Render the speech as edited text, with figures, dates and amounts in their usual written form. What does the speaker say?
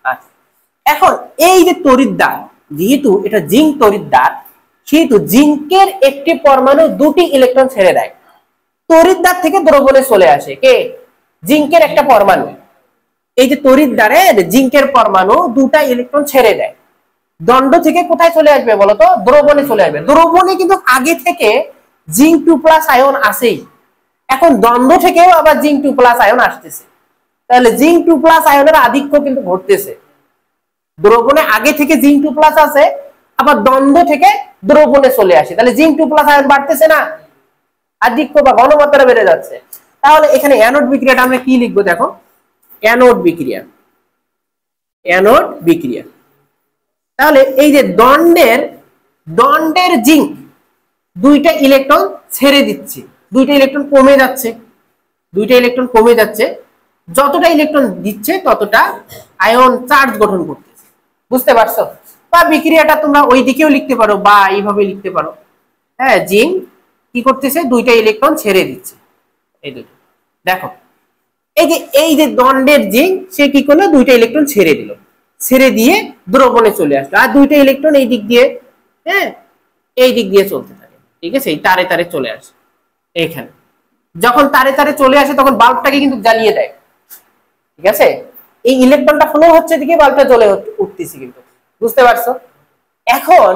আচ্ছা, এখন এই যে তড়িৎদ্বার, যেহেতু এটা জিঙ্ক তড়িৎদ্বার, সেহেতু জিঙ্কের একটি পরমাণু দুটি ইলেকট্রন ছেড়ে দেয়। তড়িৎদ্বার থেকে দ্রবণে চলে আসে কে? জিঙ্কের একটা পরমাণু। এই যে তড়িৎদ্বারে জিঙ্কের পরমাণু দুটা ইলেকট্রন ছেড়ে দেয়, দণ্ড থেকে কোথায় চলে আসবে বলতো? দ্রবণে চলে আসবে। দ্রবণে কিন্তু আগে থেকে জিঙ্ক 2+ আয়ন আসেই, এখন দ্বন্দ্ব থেকেও আবার জিঙ্ক 2+ আয়ন আসতেছে, তাহলে জিঙ্ক 2+ আয়নের আধিক্য কিন্তু ঘটতেছে। দ্রবণে আগে থেকে জিঙ্ক 2+ আছে, আবার দ্বন্দ্ব থেকে দ্রবণে চলে আসে, তাহলে জিঙ্ক 2+ আয়ন বাড়তেছে না, আধিক্য বা ঘনমাত্রা বেড়ে যাচ্ছে। তাহলে এখানে অ্যানোড বিক্রিয়াটা আমরা কি লিখবো দেখো, অ্যানোড বিক্রিয়া, অ্যানোড বিক্রিয়া। তাহলে এই যে দণ্ডের জিঙ্ক দুইটা ইলেকট্রন ছেড়ে দিচ্ছে, দুইটা ইলেকট্রন কমে যাচ্ছে, দুইটা ইলেকট্রন কমে যাচ্ছে, যতটা ইলেকট্রন দিচ্ছে ততটা আয়ন চার্জ গঠন করতেছে। বুঝতে পারছো? বা বিক্রিয়াটা তোমরা ওই দিকেও লিখতে পারো বা এইভাবে লিখতে পারো। হ্যাঁ, জিঙ্ক কি করতেছে? দুইটা ইলেকট্রন ছেড়ে দিচ্ছে, এই দুটো দেখো। এই যে দণ্ডের জিঙ্ক সে কি করলো? দুইটা ইলেকট্রন ছেড়ে দিল, ছেড়ে দিয়ে দ্রবণে চলে আসলো, আর দুইটা ইলেকট্রন এই দিক দিয়ে, হ্যাঁ, এই দিক দিয়ে চলতে থাকে। ঠিক আছে, এই তারে তারে চলে আসে। এখানে যখন তারে তারে চলে আসে তখন বাল্বটাকে কিন্তু জ্বালিয়ে দেয়। ঠিক আছে, এই ইলেকট্রনটা ফ্লো হচ্ছে দিকে বাল্বটা জ্বলে উঠতেছে কিন্তু। বুঝতে পারছো? এখন